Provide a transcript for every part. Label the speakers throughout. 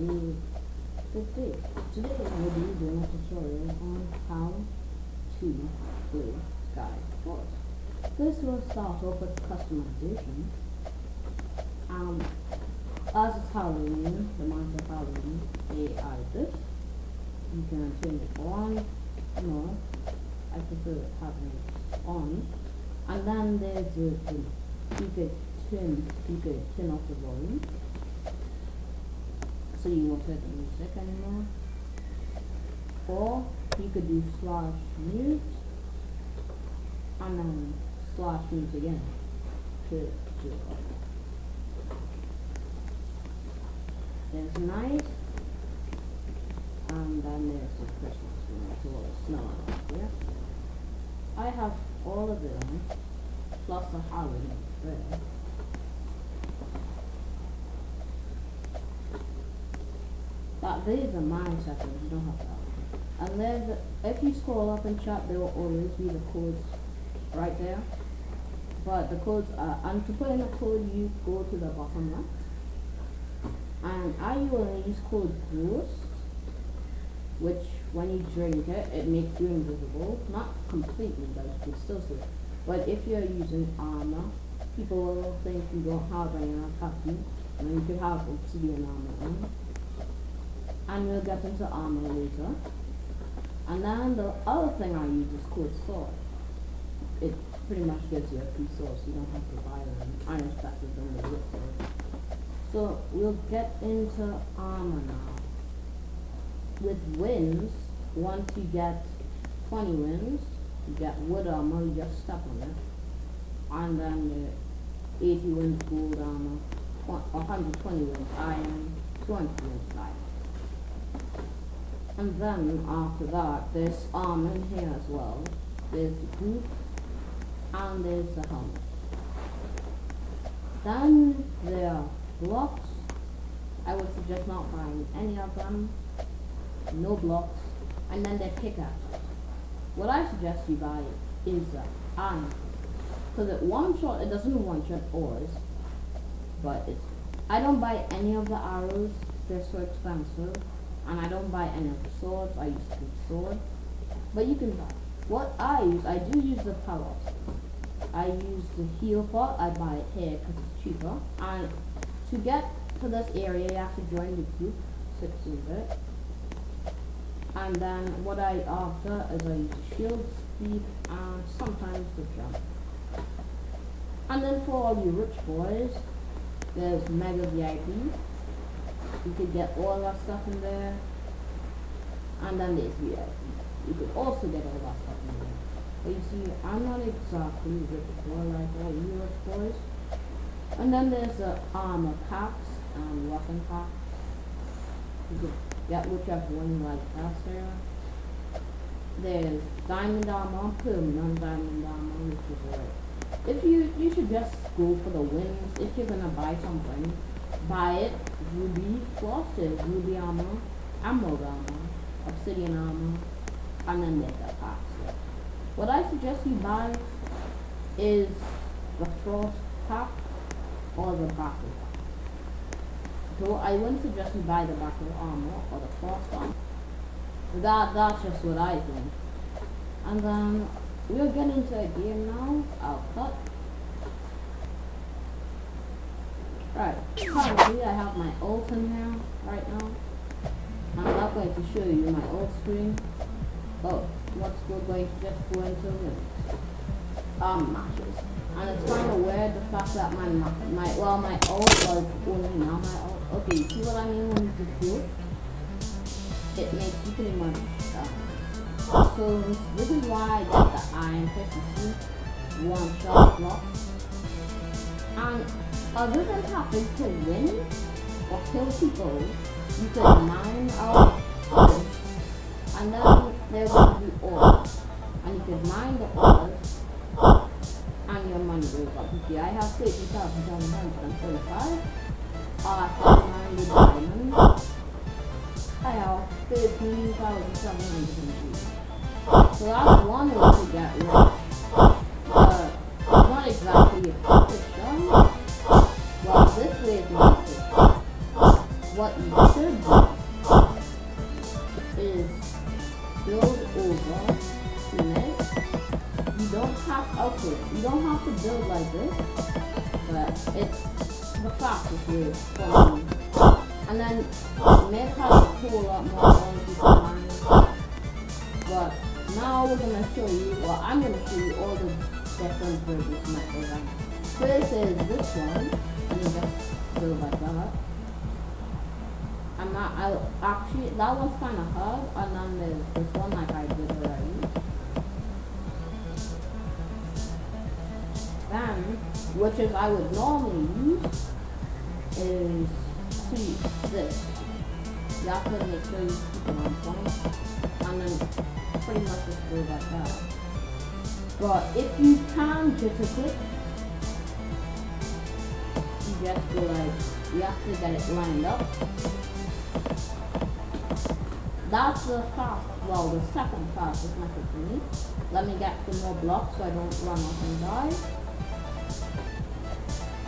Speaker 1: to this day. Today we'll be doing a tutorial on how to play skywars. This will start off with customization. As it's Halloween, the month of Halloween, they added this. You can turn it on. No, I prefer having it on. And then there's you could turn off the volume, so you won't hear the music anymore. Or you could do /mute and then /mute again to do it. There's night, and then there's the Christmas one, it's all snow out here. I have all of them, plus the Halloween there. These are my settings, you don't have that. And there's, if you scroll up in chat, there will always be the codes right there. But the codes are, and to put in a code, you go to the bottom left. And I will use code boost, which when you drink it, it makes you invisible. Not completely, but you can still see it. But if you're using armor, people will think you don't have any attack you, and you could have obsidian armor on. And we'll get into armor later. And then the other thing I use is code sword. It pretty much gives you a free sword, so you don't have to buy them. Iron specs is only with sword. So we'll get into armor now. With wins, once you get 20 wins, you get wood armor, you just step on it. And then the 80 wins gold armor, 120 wins iron, 20 wins iron. And then after that, there's armor in here as well. There's the boot, and there's the helmet. Then there are blocks. I would suggest not buying any of them. No blocks. And then they're pickaxes. What I suggest you buy is iron. Because it doesn't one-shot ores. But I don't buy any of the arrows. They're so expensive. And I don't buy any of the swords. I use the sword. But you can buy. What I do use the power-ups. I use the heal pot. I buy it here because it's cheaper. And to get to this area, you have to join the group, 16-bit. And then what I after is I use the shield, speed, and sometimes the jump. And then for all you rich boys, there's Mega VIP. You could get all that stuff in there. And then there's VIP. You could also get all that stuff in there. But you see, I'm not exactly rich boy like all you rich boys. And then there's the armor packs and weapon packs. You could get whichever one you like best there. There's diamond armor, permanent diamond armor, which is alright. If you should just go for the wins. If you're gonna buy something, buy it ruby plus ruby armor, emerald armor, obsidian armor, and then there's the packs. What I suggest you buy is the frost pack or the battle pack. So I wouldn't suggest you buy the battle armor or the frost armor. That's just what I think. And then we'll get into a game now. I'll cut. Right, currently I have my ult in here right now. I'm not going to show you my ult screen. Oh, what's going to just go into matches. And it's kind of weird the fact that my ult was only now my ult. Okay, you see what I mean when you do it? It makes you pretty much so this is why I got the iron efficiency one-shot block. And other than having to win or kill people, you can mine out ores, and then there's going to be ores, and you can mine the ores, and your money goes up. Okay, I have 30,735. I have mined the diamond. I have 13,703. So that's one way to get rich. It's not exactly efficient. Well, this way is not efficient. What you should do great for me. And then Meg has a whole lot more ability to mine. But now we're gonna show you, well, I'm gonna show you all the different bridges methods. First is this one, and you just go like that. I actually, that was kind of hard, and then there's this one like I did already. Then, which is I would normally use, is this. You have to make sure you keep it on point, and then pretty much just go like that. But if you can jitter click, you just go like, you have to get it lined up. That's the fast, well, the second fastest method for me. Let me get some more blocks so I don't run off and die.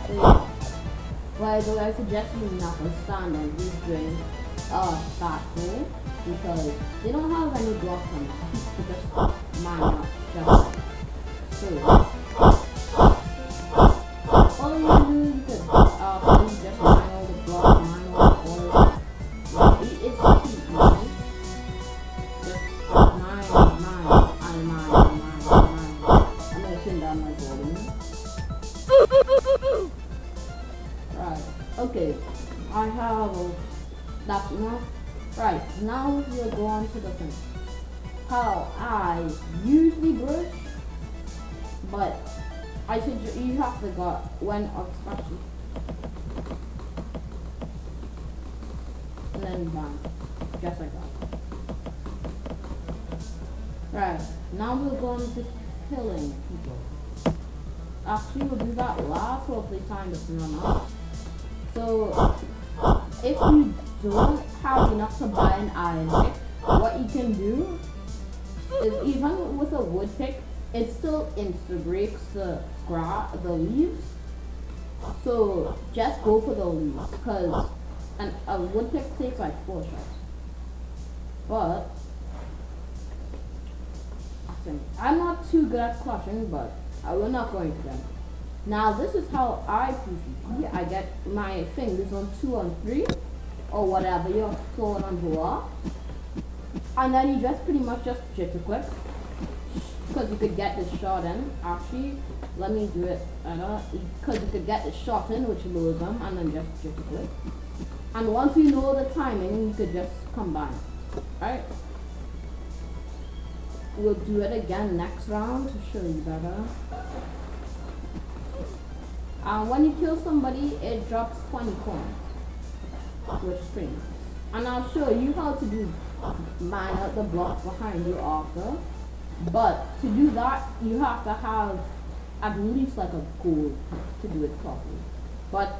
Speaker 1: So yeah. By the way, I suggest you not to stand on these drains that hole because they don't have any blocks on them. So just mine up just so. All you do is you just mine all the blocks, mine all the ores. Yeah, it's cheap, right? I'm gonna turn down my volume. Right, okay. I have that's enough. Right, now we'll go on to the thing. How I usually brush, but I said you have to go when especially. And then bam. Just like that. Right, now we'll go into killing people. Actually, we'll do that last, hopefully time doesn't run out. So, if you don't have enough to buy an iron pick, what you can do is even with a wood pick, it still insta-breaks the leaves. So, just go for the leaves, because a wood pick takes like 4 shots. But I'm not too good at clutching, but we're not going to them. Now this is how I PvP. I get my fingers on 2 on 3 or whatever you're throwing on block, and then you just pretty much just jitter click because you could get this shot in. Actually, let me do it. Because you could get the shot in, which lowers them, and then just jitter click. And once you know the timing, you could just combine. Right? We'll do it again next round to show you better. When you kill somebody, it drops 20 coins, which is pretty nice. And I'll show you how to do mine out the blocks behind you after. But to do that, you have to have at least like a gold to do it properly. But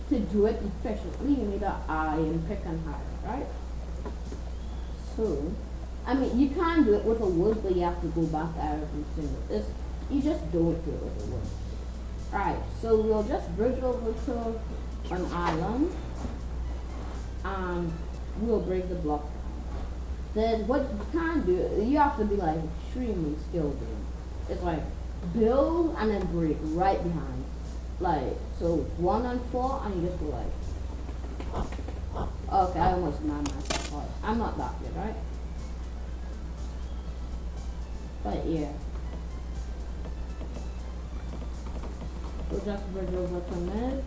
Speaker 1: to do it efficiently, you need an iron pick and higher, right? So, I mean, you can do it with a wood, but you have to go back every single. You just don't do it with a wood. Alright, so we'll just bridge over to an island, and we'll break the block down. Then what you can do, you have to be like extremely skilled in it. It's like build and then break right behind. Like, so 1 and 4, and you just go like, okay, I almost mad myself. I'm not that good, right? But yeah. We'll just bridge over to mid.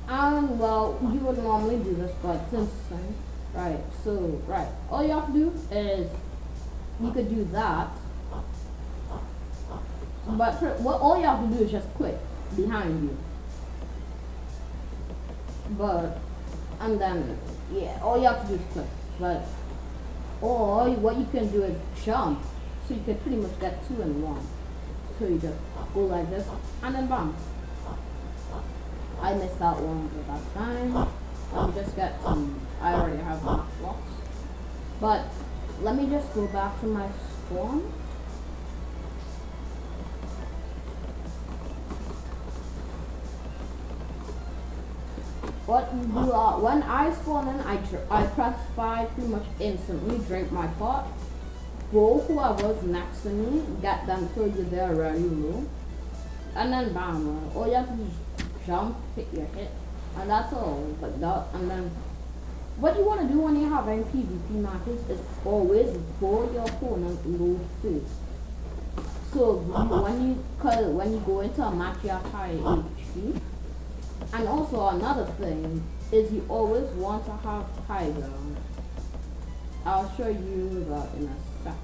Speaker 1: And well, you would normally do this, but since then, right, so, right, all you have to do is, you could do that, but what all you have to do is just click behind you. But, and then, yeah, all you have to do is click, but, or what you can do is jump, so you can pretty much get 2 in 1. So you just go like this, and then bam. I missed that one at that time. Let me just get some, I already have enough blocks. But, let me just go back to my spawn. What you do, when I spawn in, I press 5 pretty much instantly, drink my pot. Go whoever's next to me, get them till you're there ready to roll. And then bam, all you have to do is jump, hit your hit, and that's all. But that, and then what you want to do when you have any PvP matches is always bowl your opponent low first. So when you go into a match, you have high HP. And also another thing is you always want to have high ground. I'll show you that in a second.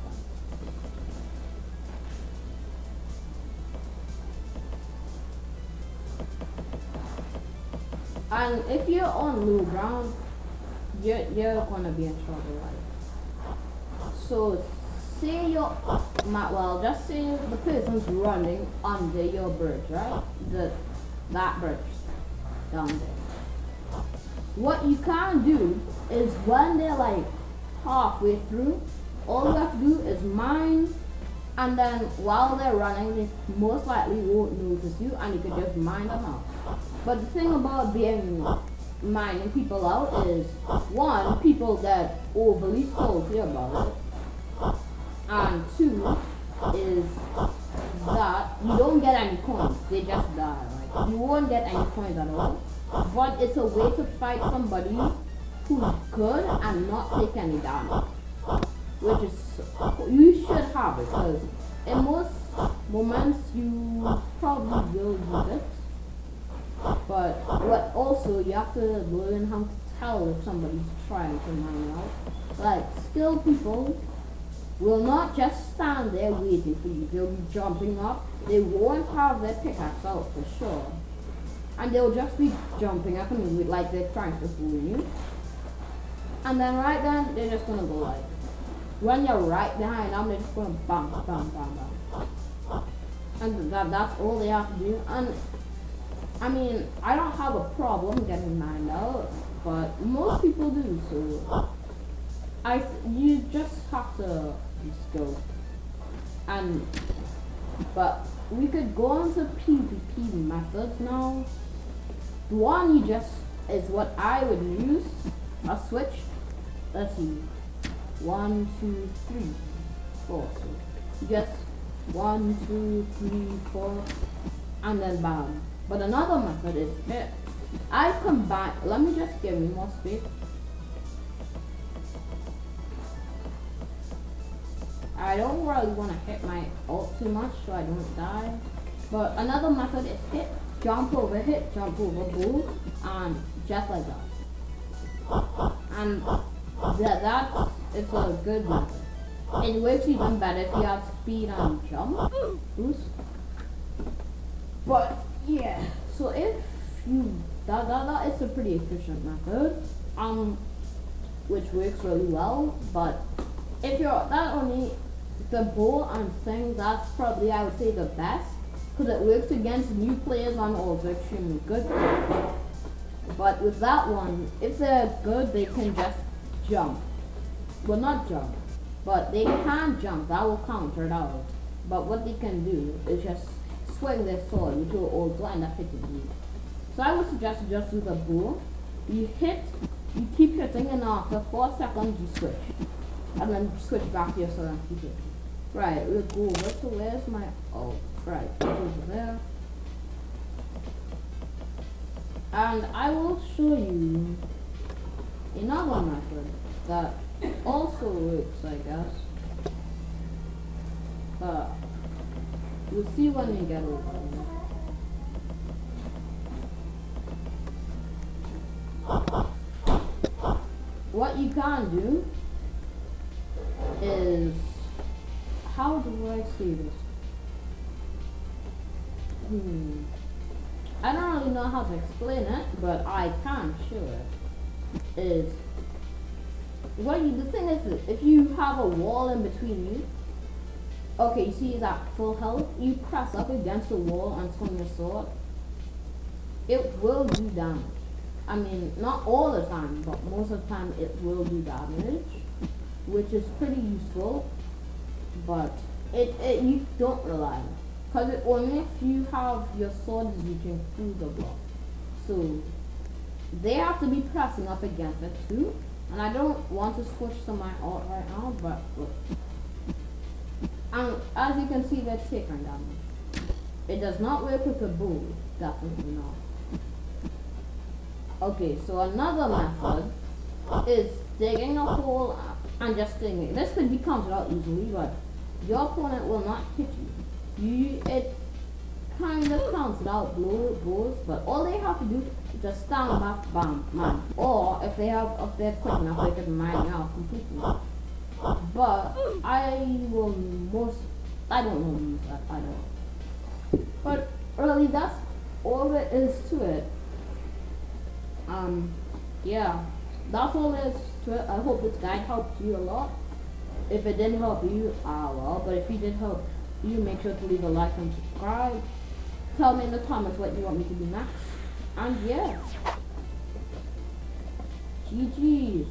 Speaker 1: And if you're on low ground, you're gonna be in trouble, right? So say you're well, just say the person's running under your bridge, right? That bridge down there. What you can do is when they're like halfway through, all you have to do is mine, and then while they're running, they most likely won't notice you, and you can just mine them out. But the thing about being mining people out is, one, people get overly salty about it, and two is that you don't get any coins, they just die. Like, you won't get any coins at all, but it's a way to fight somebody who's good and not take any damage, which is, you should have it, because in most moments you probably will use it. But what also you have to learn how to tell if somebody's trying to mine out. Like, skilled people will not just stand there waiting for you. They'll be jumping up. They won't have their pickaxe out for sure. And they'll just be jumping up and wait like they're trying to fool you. And then right then, they're just gonna go like, when you're right behind them, they're just gonna bam, bam, bam, bam. And that's all they have to do. And I mean, I don't have a problem getting mined out, but most people do, so you just have to be skilled. But we could go on to PvP methods now. The one you just is what I would use. A switch. Let's see. 1, 2, 3, 4. So just 1, 2, 3, 4, and then bam. But another method is hit. I combine. Let me just give me more space. I don't really want to hit my ult too much so I don't die. But another method is hit, jump over, boom, and just like that. And that is a good method. It works even better if you have speed and jump boost. But yeah, so if you that is a pretty efficient method, which works really well. But if you're that only the bow and thing, that's probably, I would say, the best, because it works against new players and also extremely good players. But with that one, if they're good, they can just jump. Well, not jump, but they can jump. That will counter it out. But what they can do is just swing their sword, which will also end up hitting you. So I would suggest you just do the bow. You hit, you keep hitting, and after 4 seconds you switch. And then switch back to your sword and keep hitting. Right, we'll go over. So where's my, oh, right, it's over there. And I will show you another method that also works, I guess. But you'll see when we get over there. What you can do is, how do I say this? I don't really know how to explain it, but I can show it. Is the thing is, if you have a wall in between you, okay, you see that full health, you press up against the wall and swing your sword, it will do damage. I mean, not all the time, but most of the time it will do damage, which is pretty useful. But you don't rely on it, because it only if you have your sword is reaching through the block. So they have to be pressing up against it too. And I don't want to switch to my ult right now, but look. And as you can see, they're taking damage. It does not work with the bow, definitely not. Okay, so another method is digging a hole and just digging it. This could be counted out easily, but your opponent will not hit you. It kind of counts it out blows, but all they have to do is just stand back, bam, man. Or if they're quick enough, they can mine you out completely. But I don't know use that, I don't. But really, that's all there is to it. Yeah, that's all there is to it. I hope this guide helped you a lot. If it didn't help you, well, but if it did help you, make sure to leave a like and subscribe. Tell me in the comments what you want me to do next. And yeah, GG's.